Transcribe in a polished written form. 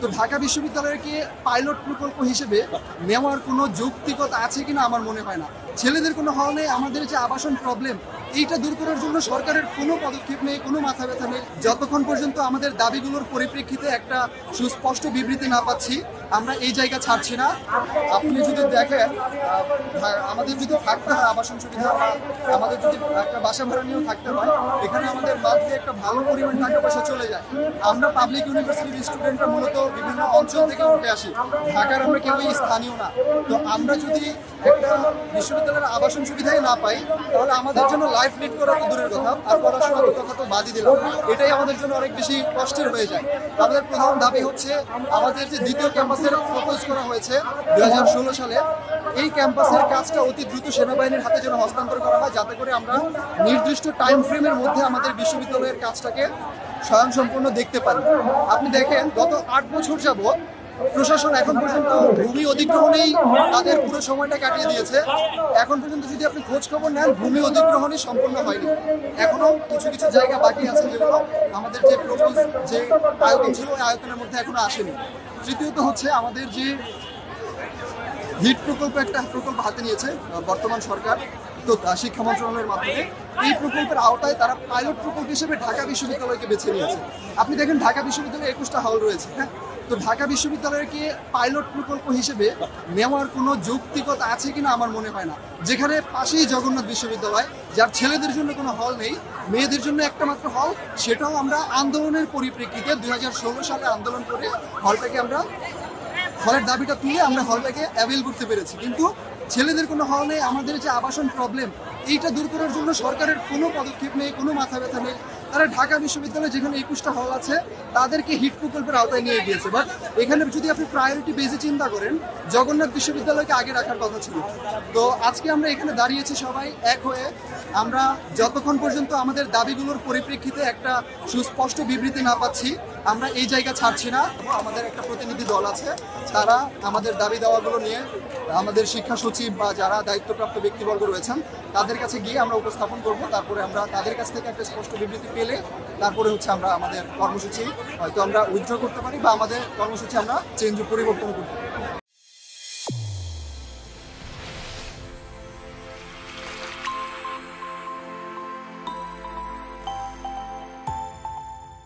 তো ঢাকা বিশ্ববিদ্যালয়কে পাইলট প্রকল্প হিসেবে নেওয়ার কোনো যৌক্তিকতা আছে কিনা আমার মনে হয় না। ছেলেদের কোনো হল নেই, আমাদের যে আবাসন প্রবলেম এইটা দূর করার জন্য সরকারের কোনো পদক্ষেপ নেই, কোনো মাথা ব্যথা নেই। যতক্ষণ পর্যন্ত আমাদের দাবিগুলোর পরিপ্রেক্ষিতে একটা সুস্পষ্ট বিবৃতি না পাচ্ছি আমরা এই জায়গা ছাড়ছি না। আপনি যদি দেখেন আমাদের যদি থাকতে হয় আবাসন সুবিধা বা আমাদের যদি একটা বাসা ভাড়া নিয়েও থাকতে হয়, এখানে আমাদের মান্থলি একটা ভালো পরিমাণ টাকা পয়সা চলে যায়। আমরা পাবলিক ইউনিভার্সিটির স্টুডেন্টরা মূলত বিভিন্ন অঞ্চল থেকে উঠে আসি, ঢাকার আমরা কেউই স্থানীয় না। তো আমরা যদি একটা বিশ্ববিদ্যালয়ের আবাসন সুবিধাই না পাই তাহলে আমাদের জন্য লাইফ লিড করা তো দূরের কথা, আর পড়াশোনার কথা তো বাদই দিলাম, এটাই আমাদের জন্য অনেক বেশি কষ্টের হয়ে যায়। আমাদের প্রধান দাবি হচ্ছে আমাদের যে দ্বিতীয় ক্যাম্পাসের প্রপোজ করা হয়েছে 2016 সালে, এই ক্যাম্পাসের কাজটা অতি দ্রুত সেনাবাহিনীর হাতে যেন হস্তান্তর করা হয়, যাতে করে আমরা নির্দিষ্ট টাইম ফ্রেমের মধ্যে আমাদের বিশ্ববিদ্যালয়ের কাজটাকে স্বয়ংসম্পূর্ণ দেখতে পারি। আপনি দেখেন গত 8 বছর যাবৎ প্রশাসন এখন পর্যন্ত ভূমি অধিগ্রহণেই তাদের পুরো সময়টা কাটিয়ে দিয়েছে। এখন পর্যন্ত যদি আপনি খোঁজ খবর নেন ভূমি অধিগ্রহণই সম্পূর্ণ হয়নি, এখনো কিছু কিছু জায়গা বাকি আছে যেগুলো আমাদের যে প্রপোজ যে আয়তন ছিল ওই আয়তনের মধ্যে এখনো আসেনি। তৃতীয়ত হচ্ছে আমাদের যে হিট প্রকল্প, একটা প্রকল্প হাতে নিয়েছে বর্তমান সরকার, তো শিক্ষা মন্ত্রণালয়ের মাধ্যমে এই প্রকল্পের আওতায় তারা পাইলট প্রকল্প হিসেবে ঢাকা বিশ্ববিদ্যালয়কে বেছে নিয়েছে। আপনি দেখেন ঢাকা বিশ্ববিদ্যালয়ে 21টা হল রয়েছে, হ্যাঁ, তো ঢাকা বিশ্ববিদ্যালয়কে পাইলট প্রকল্প হিসেবে নেওয়ার কোনো যৌক্তিকতা আছে কিনা আমার মনে হয় না। যেখানে পাশেই জগন্নাথ বিশ্ববিদ্যালয়, যার ছেলেদের জন্য কোনো হল নেই, মেয়েদের জন্য একটা মাত্র হল, সেটাও আমরা আন্দোলনের পরিপ্রেক্ষিতে 2016 সালে আন্দোলন করে হলটাকে আমরা হলের দাবিটা তুলে আমরা হলটাকে অ্যাভেল করতে পেরেছি। কিন্তু ছেলেদের কোনো হল নেই, আমাদের যে আবাসন প্রবলেম এইটা দূর করার জন্য সরকারের কোনো পদক্ষেপ নেই, কোনো মাথা ব্যথা নেই। তারা ঢাকা বিশ্ববিদ্যালয়ে যেখানে 21টা হল আছে তাদেরকে হিট প্রকল্পের আওতায় নিয়ে গিয়েছে। বাট এখানে যদি আপনি প্রায়োরিটি বেসে চিন্তা করেন, জগন্নাথ বিশ্ববিদ্যালয়কে আগে রাখার কথা ছিল। তো আজকে আমরা এখানে দাঁড়িয়েছি সবাই এক হয়ে, আমরা যতক্ষণ পর্যন্ত আমাদের দাবিগুলোর পরিপ্রেক্ষিতে একটা সুস্পষ্ট বিবৃতি না পাচ্ছি আমরা এই জায়গা ছাড়ছি না। আমাদের একটা প্রতিনিধি দল আছে, তারা আমাদের দাবি দাওয়াগুলো নিয়ে আমাদের শিক্ষা সচিব বা যারা দায়িত্বপ্রাপ্ত ব্যক্তিবর্গ রয়েছেন তাদের কাছে গিয়ে আমরা উপস্থাপন করব। তারপরে আমরা তাদের কাছ থেকে একটা স্পষ্ট বিবৃতি পেলে তারপরে হচ্ছে আমরা আমাদের কর্মসূচি হয়তো আমরা উইথড্র করতে পারি বা আমাদের কর্মসূচি আমরা চেঞ্জ পরিবর্তন করতে পারি।